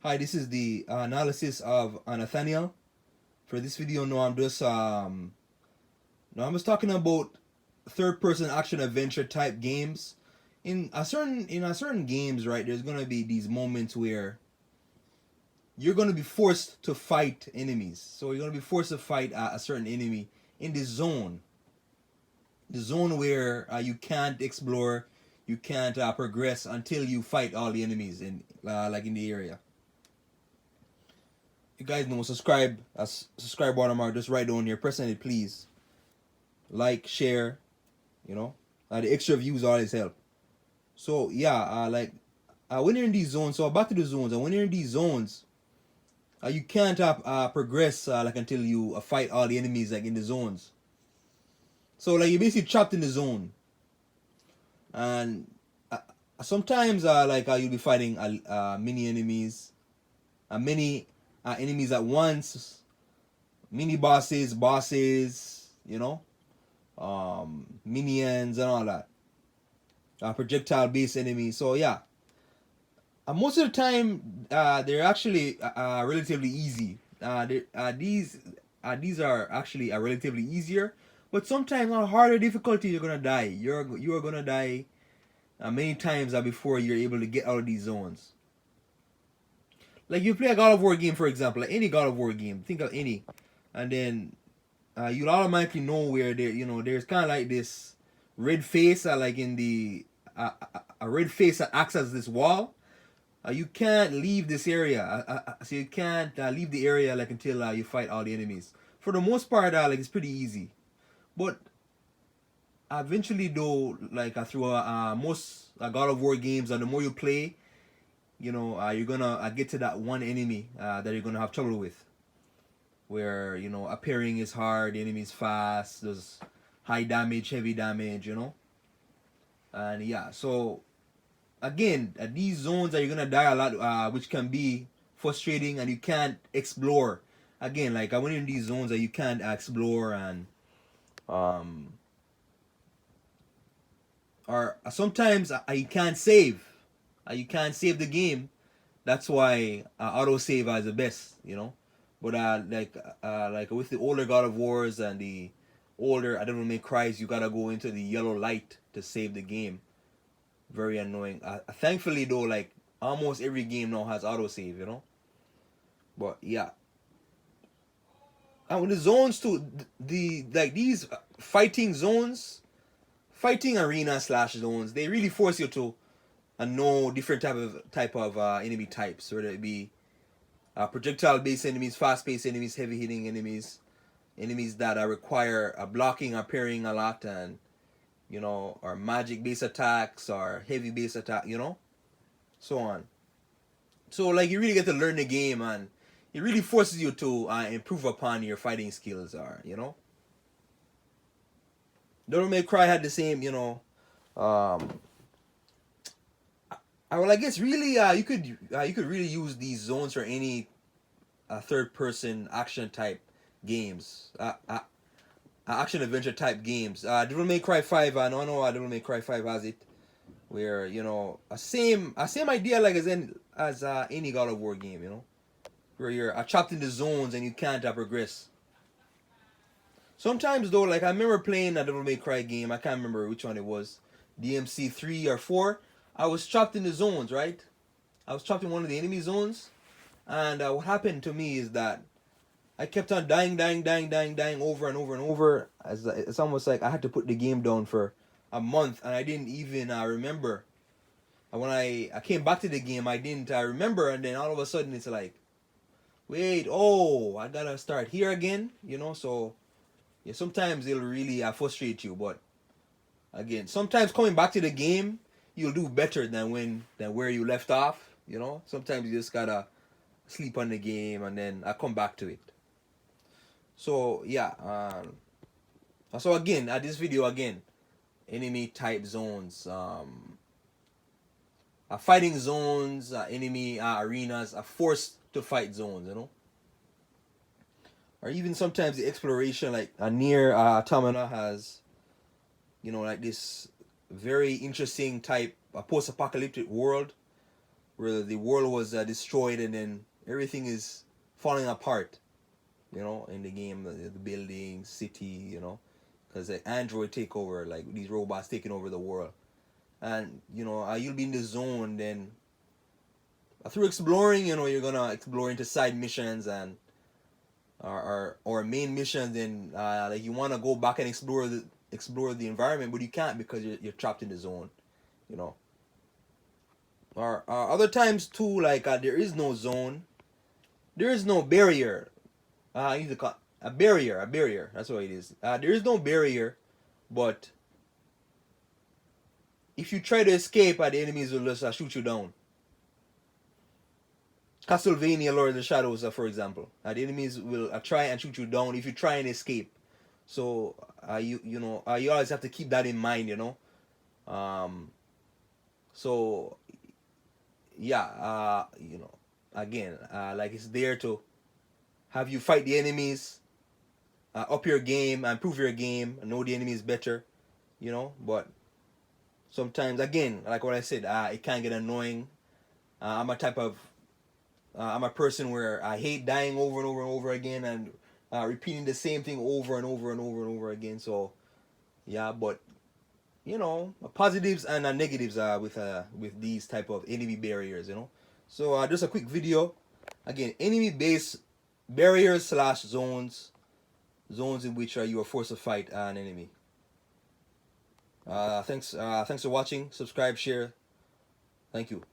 Hi, this is the analysis of Nathaniel. For this video, I'm just talking about third-person action adventure type games. In a certain games, right? There's gonna be these moments where you're gonna be forced to fight enemies. So you're gonna be forced to fight a certain enemy in the zone where you can't explore, you can't progress until you fight all the enemies in like in the area. You guys know, subscribe watermark just right down here. Press on it, please. Like, share, you know. The extra views always help. So yeah, when you're in these zones, so back to the zones, and when you're in these zones, you can't progress like until you fight all the enemies like in the zones. So like you're basically trapped in the zone, and sometimes you'll be fighting many enemies, many enemies at once, mini bosses, minions and all that. Projectile based enemies. So yeah, most of the time they're actually relatively easy. These are actually relatively easier, but sometimes on harder difficulty you're gonna die. You are gonna die many times before you're able to get out of these zones. Like you play a God of War game, for example, like any God of War game. Think of any, and then you'll automatically know where there. There's kind of like this red face, like in the a red face that acts as this wall. You can't leave this area, so you can't leave the area like until you fight all the enemies. For the most part, like it's pretty easy, but eventually though, like through most God of War games, and the more you play, you're gonna get to that one enemy that you're gonna have trouble with, where appearing is hard, the enemy is fast, there's high damage, heavy damage, and yeah. So again, these zones are you're gonna die a lot, which can be frustrating, and you can't explore. Again, like I went in these zones that you can't explore, and um, or sometimes you can't save. You can't save the game. That's why auto save is the best, But like with the older God of Wars and the older I don't know May Cries, you gotta go into the yellow light to save the game. Very annoying. Thankfully though, like almost every game now has autosave. But yeah, and with the zones too, the like these fighting zones, fighting arena slash zones, they really force you to know different type of enemy types, whether it be projectile based enemies, fast paced enemies, heavy hitting enemies, enemies that require blocking or parrying a lot, and or magic based attacks or heavy based attack, so on. So like you really get to learn the game, and it really forces you to improve upon your fighting skills. Or Devil May Cry had the same. Um, I guess really you could really use these zones for any third person action type games. Action adventure type games. Devil May Cry 5. I know Devil May Cry 5 has it, where a same idea like as any God of War game. Where you're trapped in the zones and you can't progress. Sometimes though, like I remember playing a Devil May Cry game. I can't remember which one it was, DMC 3 or 4. I was trapped in the zones, right? I was trapped in one of the enemy zones, and what happened to me is that I kept on dying over and over and over. As it's almost like I had to put the game down for a month, and I didn't even remember. And when I came back to the game, I didn't remember, and then all of a sudden it's like, wait, oh, I gotta start here again. So yeah, sometimes it'll really frustrate you, but again, sometimes coming back to the game, you'll do better than where you left off. Sometimes you just gotta sleep on the game and then I come back to it. So yeah, so again, at this video again, enemy type zones, fighting zones, enemy arenas, forced to fight zones, or even sometimes the exploration, like near Automata has, like this very interesting type post-apocalyptic world where the world was destroyed and then everything is falling apart. You know, in the game, the building, city, you know, because the android take over, like these robots taking over the world, and you know, you'll be in the zone. Then through exploring, you know, you're gonna explore into side missions and or main missions, and like you want to go back and explore the environment, but you can't because you're trapped in the zone, you know. Or other times too, like there is no zone, there is no barrier. I need to call a barrier, a barrier. That's what it is. There is no barrier, but if you try to escape, the enemies will just shoot you down. Castlevania Lord of the Shadows, for example. The enemies will try and shoot you down if you try and escape. So you know you always have to keep that in mind, you know. Um, so yeah, you know, again, like it's there to have you fight the enemies, up your game, and improve your game, and know the enemies better, you know. But sometimes, again, like what I said, it can get annoying. I'm a type of I'm a person where I hate dying over and over and over again and repeating the same thing over and over and over and over again. So yeah, but you know, positives and negatives with these type of enemy barriers. You know, so just a quick video. Again, enemy base barriers slash zones, zones in which you are forced to fight an enemy. Thanks for watching. Subscribe, share. Thank you.